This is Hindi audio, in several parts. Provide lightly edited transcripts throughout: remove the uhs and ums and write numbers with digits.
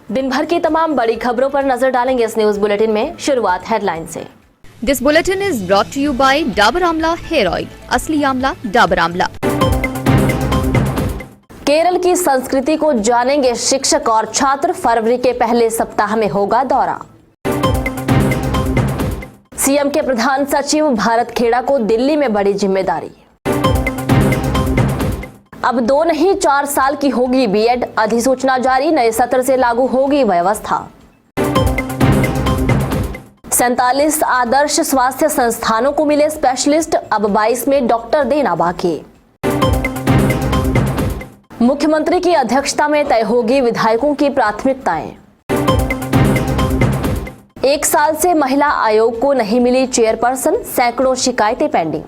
दिन भर की तमाम बड़ी खबरों पर नजर डालेंगे इस न्यूज बुलेटिन में। शुरुआत हेडलाइन से। This bulletin is brought to you by Dabur Amla hair oil, असली आमला डाबर आमला। केरल की संस्कृति को जानेंगे शिक्षक और छात्र, फरवरी के पहले सप्ताह में होगा दौरा। सीएम के प्रधान सचिव भारत खेड़ा को दिल्ली में बड़ी जिम्मेदारी। अब 2 नहीं 4 साल की होगी बीएड, अधिसूचना जारी, नए सत्र से लागू होगी व्यवस्था। 47 आदर्श स्वास्थ्य संस्थानों को मिले स्पेशलिस्ट, अब 22 में डॉक्टर देना बाकी। मुख्यमंत्री की अध्यक्षता में तय होगी विधायकों की प्राथमिकताएं। 1 साल से महिला आयोग को नहीं मिली चेयरपर्सन, सैकड़ों शिकायतें पेंडिंग।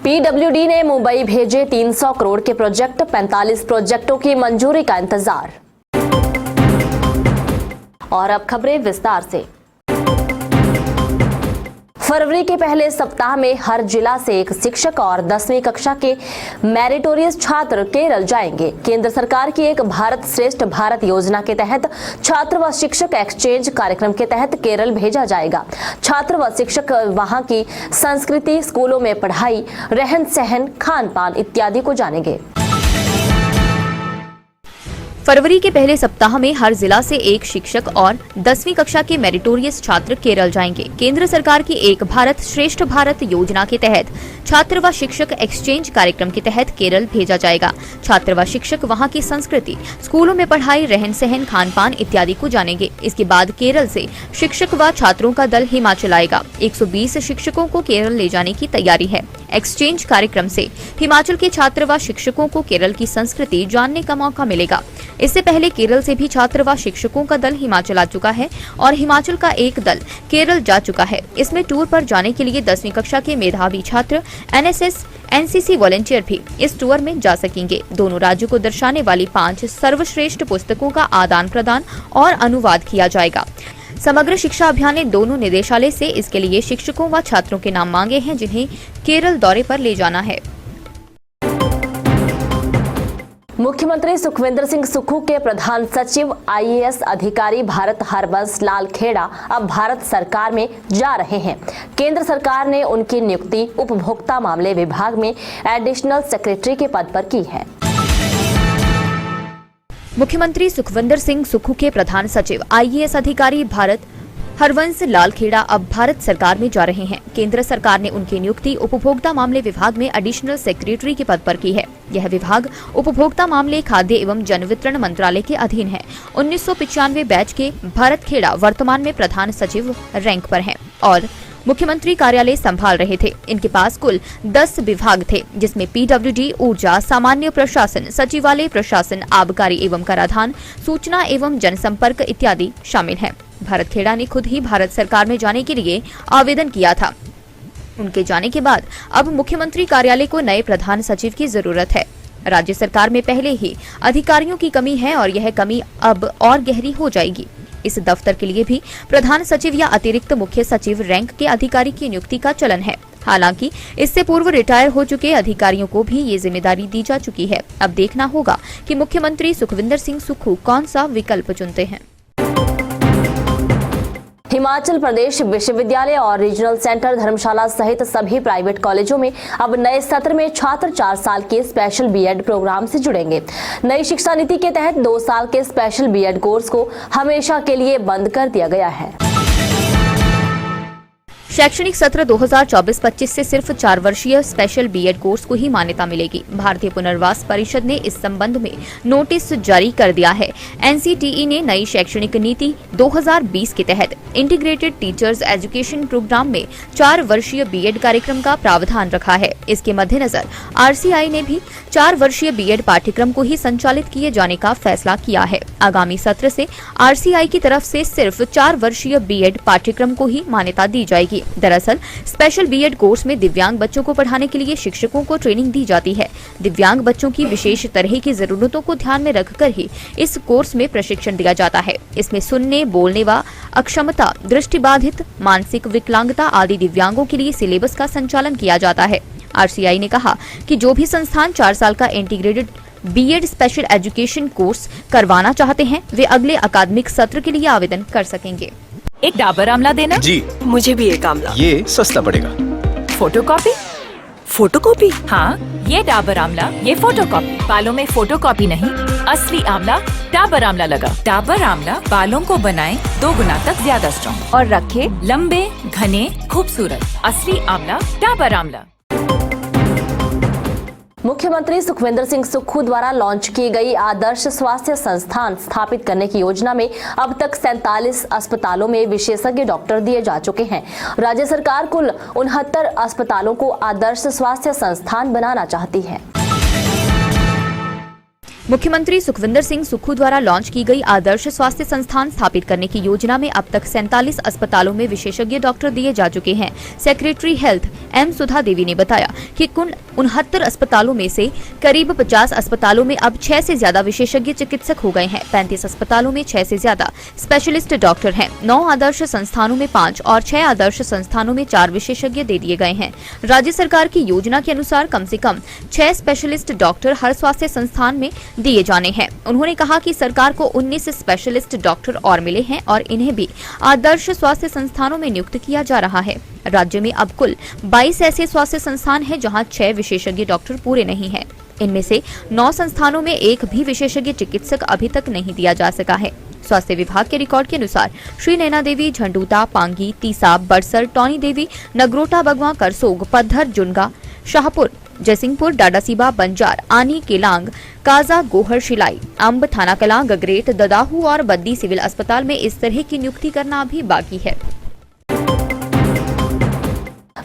पीडब्ल्यूडी ने मुंबई भेजे 300 करोड़ के प्रोजेक्ट, 45 प्रोजेक्टों की मंजूरी का इंतजार। और अब खबरें विस्तार से। फरवरी के पहले सप्ताह में हर जिला से एक शिक्षक और 10वीं कक्षा के मेरिटोरियस छात्र केरल जाएंगे। केंद्र सरकार की एक भारत श्रेष्ठ भारत योजना के तहत छात्र व शिक्षक एक्सचेंज कार्यक्रम के तहत केरल भेजा जाएगा। छात्र व शिक्षक वहां की संस्कृति, स्कूलों में पढ़ाई, रहन सहन, खान पान इत्यादि को जानेंगे। फरवरी के पहले सप्ताह में हर जिला से एक शिक्षक और 10वीं कक्षा के मेरिटोरियस छात्र केरल जाएंगे। केंद्र सरकार की एक भारत श्रेष्ठ भारत योजना के तहत छात्र व शिक्षक एक्सचेंज कार्यक्रम के तहत केरल भेजा जाएगा। छात्र व शिक्षक वहां की संस्कृति, स्कूलों में पढ़ाई, रहन सहन, खान पान इत्यादि को जानेंगे। इसके बाद केरल से शिक्षक व छात्रों का दल हिमाचल आएगा। 120 शिक्षकों को केरल ले जाने की तैयारी है। एक्सचेंज कार्यक्रम से हिमाचल के छात्र व शिक्षकों को केरल की संस्कृति जानने का मौका मिलेगा। इससे पहले केरल से भी छात्र व शिक्षकों का दल हिमाचल आ चुका है और हिमाचल का एक दल केरल जा चुका है। इसमें टूर पर जाने के लिए 10वीं कक्षा के मेधावी छात्र, एनएसएस, एनसीसी वॉलंटियर भी इस टूर में जा सकेंगे। दोनों राज्यों को दर्शाने वाली 5 सर्वश्रेष्ठ पुस्तकों का आदान प्रदान और अनुवाद किया जाएगा। समग्र शिक्षा अभियान ने दोनों निदेशालय से इसके लिए शिक्षकों व छात्रों के नाम मांगे हैं जिन्हें केरल दौरे पर ले जाना है। मुख्यमंत्री सुखविंदर सिंह सुक्खू के प्रधान सचिव आईएएस अधिकारी भारत हरबंस लाल खेड़ा अब भारत सरकार में जा रहे हैं। केंद्र सरकार ने उनकी नियुक्ति उपभोक्ता मामले विभाग में एडिशनल सेक्रेटरी के पद पर की है। मुख्यमंत्री सुखविंदर सिंह सुक्खू के प्रधान सचिव आईएएस अधिकारी भारत हरवंश लाल खेड़ा अब भारत सरकार में जा रहे हैं। केंद्र सरकार ने उनकी नियुक्ति उपभोक्ता मामले विभाग में एडिशनल सेक्रेटरी के पद पर की है। यह विभाग उपभोक्ता मामले, खाद्य एवं जन वितरण मंत्रालय के अधीन है। 1995 बैच के भारत खेड़ा वर्तमान में प्रधान सचिव रैंक पर हैं और मुख्यमंत्री कार्यालय संभाल रहे थे। इनके पास कुल 10 विभाग थे, जिसमें पीडब्ल्यूडी, ऊर्जा, सामान्य प्रशासन, सचिवालय प्रशासन, आबकारी एवं कराधान, सूचना एवं जनसंपर्क इत्यादि शामिल हैं। भारत खेड़ा ने खुद ही भारत सरकार में जाने के लिए आवेदन किया था। उनके जाने के बाद अब मुख्यमंत्री कार्यालय को नए प्रधान सचिव की जरूरत है। राज्य सरकार में पहले ही अधिकारियों की कमी है और यह कमी अब और गहरी हो जाएगी। इस दफ्तर के लिए भी प्रधान सचिव या अतिरिक्त मुख्य सचिव रैंक के अधिकारी की नियुक्ति का चलन है। हालांकि इससे पूर्व रिटायर हो चुके अधिकारियों को भी ये जिम्मेदारी दी जा चुकी है। अब देखना होगा कि मुख्यमंत्री सुखविंदर सिंह सुक्खू कौन सा विकल्प चुनते हैं। हिमाचल प्रदेश विश्वविद्यालय और रीजनल सेंटर धर्मशाला सहित सभी प्राइवेट कॉलेजों में अब नए सत्र में छात्र 4 साल के स्पेशल बीएड प्रोग्राम से जुड़ेंगे। नई शिक्षा नीति के तहत 2 साल के स्पेशल बीएड कोर्स को हमेशा के लिए बंद कर दिया गया है। शैक्षणिक सत्र 2024-25 से सिर्फ 4 वर्षीय स्पेशल बीएड कोर्स को ही मान्यता मिलेगी। भारतीय पुनर्वास परिषद ने इस संबंध में नोटिस जारी कर दिया है। एनसीटीई ने नई शैक्षणिक नीति 2020 के तहत इंटीग्रेटेड टीचर्स एजुकेशन प्रोग्राम में 4 वर्षीय बीएड कार्यक्रम का प्रावधान रखा है। इसके मद्देनजर आरसीआई ने भी 4 वर्षीय बीएड पाठ्यक्रम को ही संचालित किए जाने का फैसला किया है। आगामी सत्र से आरसीआई की तरफ से सिर्फ 4 वर्षीय बीएड पाठ्यक्रम को ही मान्यता दी जाएगी। दरअसल स्पेशल बीएड कोर्स में दिव्यांग बच्चों को पढ़ाने के लिए शिक्षकों को ट्रेनिंग दी जाती है। दिव्यांग बच्चों की विशेष तरह की जरूरतों को ध्यान में रखकर ही इस कोर्स में प्रशिक्षण दिया जाता है। इसमें सुनने, बोलने व अक्षमता, दृष्टिबाधित, मानसिक विकलांगता आदि दिव्यांगों के लिए सिलेबस का संचालन किया जाता है। आरसीआई ने कहा कि जो भी संस्थान 4 साल का integrated BEd special education course करवाना चाहते हैं वे अगले अकादमिक सत्र के लिए आवेदन कर सकेंगे। एक डाबर आमला देना जी। मुझे भी एक आमला। ये सस्ता पड़ेगा। फोटोकॉपी। फोटोकॉपी? हाँ, ये डाबर आमला, ये फोटोकॉपी। बालों में फोटोकॉपी नहीं, असली आमला डाबर आमला लगा। डाबर आमला बालों को बनाए 2 गुना तक ज्यादा स्ट्रॉन्ग और रखे लंबे, घने, खूबसूरत। असली आमला डाबर आमला। मुख्यमंत्री सुखविंदर सिंह सुक्खू द्वारा लॉन्च की गई आदर्श स्वास्थ्य संस्थान स्थापित करने की योजना में अब तक 47 अस्पतालों में विशेषज्ञ डॉक्टर दिए जा चुके हैं। राज्य सरकार कुल 69 अस्पतालों को आदर्श स्वास्थ्य संस्थान बनाना चाहती है। मुख्यमंत्री सुखविंदर सिंह सुक्खू द्वारा लॉन्च की गई आदर्श स्वास्थ्य संस्थान स्थापित करने की योजना में अब तक 47 अस्पतालों में विशेषज्ञ डॉक्टर दिए जा चुके हैं। सेक्रेटरी हेल्थ एम सुधा देवी ने बताया कि कुल 69 अस्पतालों में से करीब 50 अस्पतालों में अब 6 से ज्यादा विशेषज्ञ चिकित्सक हो गए हैं। 35 अस्पतालों में 6 से ज्यादा स्पेशलिस्ट डॉक्टर हैं। 9 आदर्श संस्थानों में 5 और 6 आदर्श संस्थानों में 4 विशेषज्ञ दे दिए गए हैं। राज्य सरकार की योजना के अनुसार कम से कम 6 स्पेशलिस्ट डॉक्टर हर स्वास्थ्य संस्थान में दिए जाने हैं। उन्होंने कहा कि सरकार को 19 स्पेशलिस्ट डॉक्टर और मिले हैं और इन्हें भी आदर्श स्वास्थ्य संस्थानों में नियुक्त किया जा रहा है। राज्य में अब कुल 22 ऐसे स्वास्थ्य संस्थान हैं जहां 6 विशेषज्ञ डॉक्टर पूरे नहीं हैं। इनमें से 9 संस्थानों में एक भी विशेषज्ञ चिकित्सक अभी तक नहीं दिया जा सका है। स्वास्थ्य विभाग के रिकॉर्ड के अनुसार श्री नैना देवी, झंडूता, पांगी, तीसा, बड़सर, टौनी देवी, नगरोटा, बगवा, करसोग, पद्धर, जुनगा, शाहपुर, जयसिंहपुर, डाडासीबा, बंजार, आनी, केलांग, काजा, गोहर, शिलाई, अंब, थाना कलां, गगरेट, ददाहू और बद्दी सिविल अस्पताल में इस तरह की नियुक्ति करना अभी बाकी है।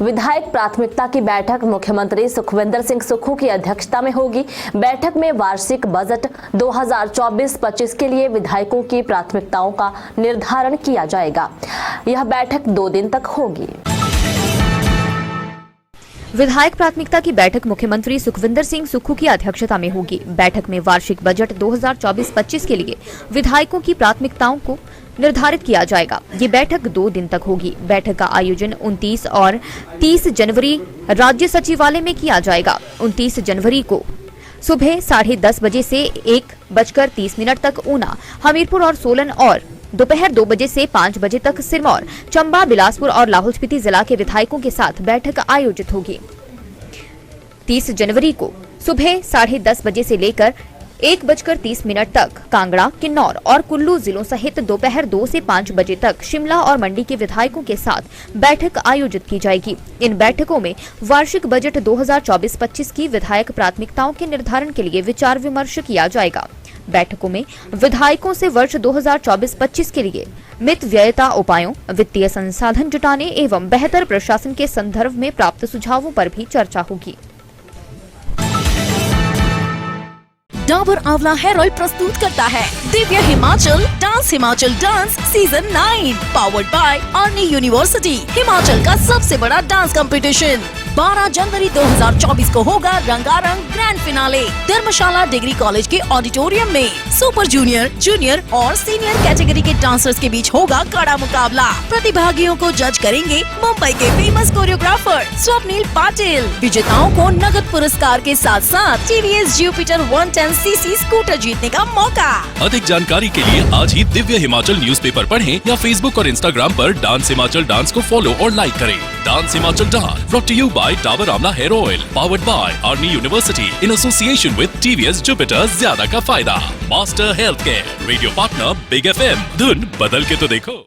विधायक प्राथमिकता की बैठक मुख्यमंत्री सुखविंदर सिंह सुक्खू की अध्यक्षता में होगी। बैठक में वार्षिक बजट 2024-25 के लिए विधायकों की प्राथमिकताओं का निर्धारण किया जाएगा। यह बैठक 2 दिन तक होगी। विधायक प्राथमिकता की बैठक मुख्यमंत्री सुखविंदर सिंह सुक्खू की अध्यक्षता में होगी। बैठक में वार्षिक बजट 2024-25 के लिए विधायकों की प्राथमिकताओं को निर्धारित किया जाएगा। ये बैठक 2 दिन तक होगी। बैठक का आयोजन 29 और 30 जनवरी राज्य सचिवालय में किया जाएगा। 29 जनवरी को सुबह 10:30 बजे से 1:30 तक ऊना, हमीरपुर और सोलन और दोपहर 2 बजे से 5 बजे तक सिरमौर, चंबा, बिलासपुर और लाहौल स्पीति जिला के विधायकों के साथ बैठक आयोजित होगी। 30 जनवरी को सुबह 10:30 बजे से लेकर 1:30 तक कांगड़ा, किन्नौर और कुल्लू जिलों सहित दोपहर 2 से 5 बजे तक शिमला और मंडी के विधायकों के साथ बैठक आयोजित की जाएगी। इन बैठकों में वार्षिक बजट 2024-25 की विधायक प्राथमिकताओं के निर्धारण के लिए विचार विमर्श किया जाएगा। बैठकों में विधायकों से वर्ष 2024-25 के लिए मित व्ययता उपायों, वित्तीय संसाधन जुटाने एवं बेहतर प्रशासन के संदर्भ में प्राप्त सुझावों पर भी चर्चा होगी। डाबर आंवला हेयर ऑयल प्रस्तुत करता है Divya Himachal dance season 9 powered by Arni university. Himachal का सबसे बड़ा डांस कंपटीशन 12 जनवरी 2024 को होगा रंगारंग ग्रैंड फिनाले धर्मशाला डिग्री कॉलेज के ऑडिटोरियम में। सुपर जूनियर, जूनियर और सीनियर कैटेगरी के डांसर्स के बीच होगा कड़ा मुकाबला। प्रतिभागियों को जज करेंगे मुंबई के फेमस कोरियोग्राफर स्वप्निल पाटिल। विजेताओं को नगद पुरस्कार के साथ साथ टीवीएस जुपिटर 110cc स्कूटर जीतने का मौका। अधिक जानकारी के लिए आज ही दिव्य हिमाचल न्यूज़पेपर पढ़ें या फेसबुक और इंस्टाग्राम पर डांस हिमाचल डांस को फॉलो और लाइक करें। Dance Himachal dance brought to you by Dabur Amla hair oil, powered by army university in association with TVS Jupiter. ज्यादा का फायदा। Master health care, radio partner big FM। धुन बदल के तो देखो।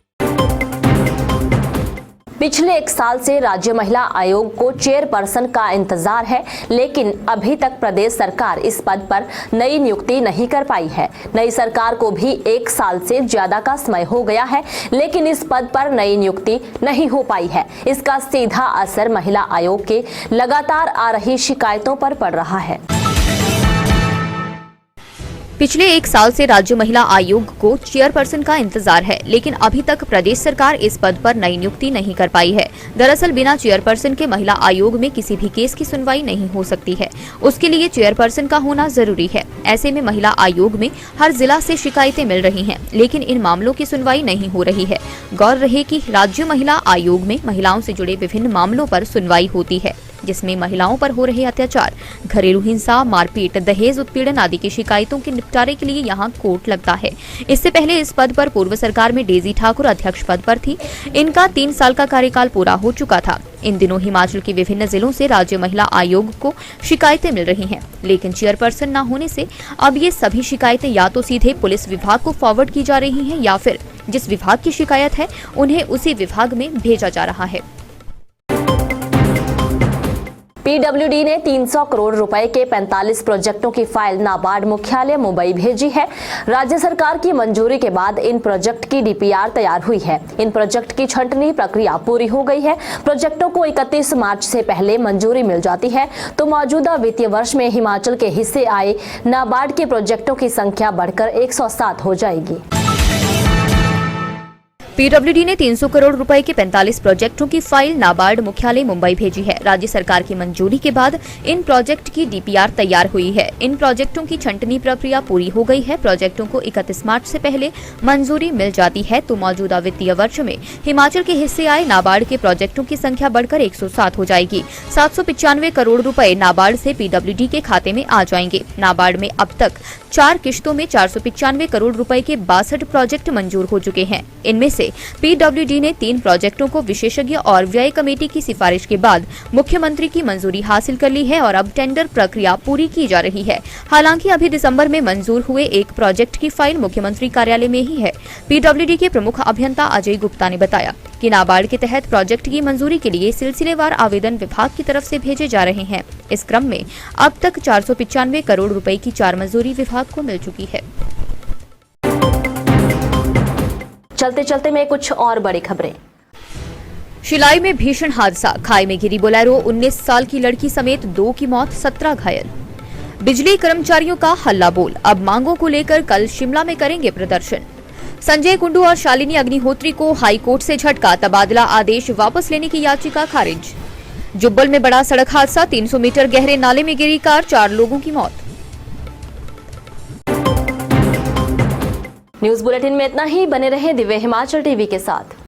पिछले 1 साल से राज्य महिला आयोग को चेयरपर्सन का इंतजार है, लेकिन अभी तक प्रदेश सरकार इस पद पर नई नियुक्ति नहीं कर पाई है। नई सरकार को भी 1 साल से ज्यादा का समय हो गया है, लेकिन इस पद पर नई नियुक्ति नहीं हो पाई है। इसका सीधा असर महिला आयोग के लगातार आ रही शिकायतों पर पड़ रहा है। पिछले 1 साल से राज्य महिला आयोग को चेयरपर्सन का इंतजार है, लेकिन अभी तक प्रदेश सरकार इस पद पर नई नियुक्ति नहीं कर पाई है। दरअसल बिना चेयरपर्सन के महिला आयोग में किसी भी केस की सुनवाई नहीं हो सकती है। उसके लिए चेयरपर्सन का होना जरूरी है। ऐसे में महिला आयोग में हर जिला से शिकायतें मिल रही हैं, लेकिन इन मामलों की सुनवाई नहीं हो रही है। गौर रहे कि राज्य महिला आयोग में महिलाओं से जुड़े विभिन्न मामलों पर सुनवाई होती है। जिसमें महिलाओं पर हो रहे अत्याचार, घरेलू हिंसा, मारपीट, दहेज उत्पीड़न आदि की शिकायतों के निपटारे के लिए यहाँ कोर्ट लगता है। इससे पहले इस पद पर पूर्व सरकार में डेजी ठाकुर अध्यक्ष पद पर थी। इनका 3 साल का कार्यकाल पूरा हो चुका था। इन दिनों हिमाचल के विभिन्न जिलों से राज्य महिला आयोग को शिकायतें मिल रही हैं, लेकिन चेयरपर्सन न होने से अब ये सभी शिकायतें या तो सीधे पुलिस विभाग को फॉरवर्ड की जा रही हैं या फिर जिस विभाग की शिकायत है उन्हें उसी विभाग में भेजा जा रहा है। पीडब्ल्यूडी ने 300 करोड़ रुपए के 45 प्रोजेक्टों की फाइल नाबार्ड मुख्यालय मुंबई भेजी है। राज्य सरकार की मंजूरी के बाद इन प्रोजेक्ट की डीपीआर तैयार हुई है। इन प्रोजेक्ट की छंटनी प्रक्रिया पूरी हो गई है। प्रोजेक्टों को 31 मार्च से पहले मंजूरी मिल जाती है तो मौजूदा वित्तीय वर्ष में हिमाचल के हिस्से आए नाबार्ड के प्रोजेक्टों की संख्या बढ़कर 107 हो जाएगी। पीडब्ल्यूडी ने 300 करोड़ रुपए के 45 प्रोजेक्टों की फाइल नाबार्ड मुख्यालय मुंबई भेजी है। राज्य सरकार की मंजूरी के बाद इन प्रोजेक्ट की डीपीआर तैयार हुई है। इन प्रोजेक्टों की छंटनी प्रक्रिया पूरी हो गई है। प्रोजेक्टों को 31 मार्च से पहले मंजूरी मिल जाती है तो मौजूदा वित्तीय वर्ष में हिमाचल के हिस्से आए नाबार्ड के प्रोजेक्टों की संख्या बढ़कर 107 हो जाएगी। 795 करोड़ रुपए नाबार्ड से पीडब्ल्यूडी के खाते में आ जाएंगे। नाबार्ड में अब तक 4 किश्तों में 495 करोड़ रुपए के 62 प्रोजेक्ट मंजूर हो चुके हैं। इनमें से पीडब्ल्यूडी ने 3 प्रोजेक्टों को विशेषज्ञ और व्यय कमेटी की सिफारिश के बाद मुख्यमंत्री की मंजूरी हासिल कर ली है और अब टेंडर प्रक्रिया पूरी की जा रही है। हालांकि अभी दिसंबर में मंजूर हुए एक प्रोजेक्ट की फाइल मुख्यमंत्री कार्यालय में ही है। पीडब्ल्यूडी के प्रमुख अभियंता अजय गुप्ता ने बताया कि नाबार्ड के तहत प्रोजेक्ट की मंजूरी के लिए सिलसिलेवार आवेदन विभाग की तरफ से भेजे जा रहे हैं। इस क्रम में अब तक 495 करोड़ रुपए की 4 मंजूरी विभाग को मिल चुकी है। चलते चलते में कुछ और बड़ी खबरें। शिलाई में भीषण हादसा, खाई में गिरी बोलेरो, 19 साल की लड़की समेत 2 की मौत, 17 घायल। बिजली कर्मचारियों का हल्ला बोल, अब मांगों को लेकर कल शिमला में करेंगे प्रदर्शन। संजय कुंडू और शालिनी अग्निहोत्री को हाई कोर्ट से झटका, तबादला आदेश वापस लेने की याचिका खारिज। जुब्बल में बड़ा सड़क हादसा, 300 मीटर गहरे नाले में गिरी कार, 4 लोगों की मौत। न्यूज बुलेटिन में इतना ही। बने रहे दिव्य हिमाचल टीवी के साथ।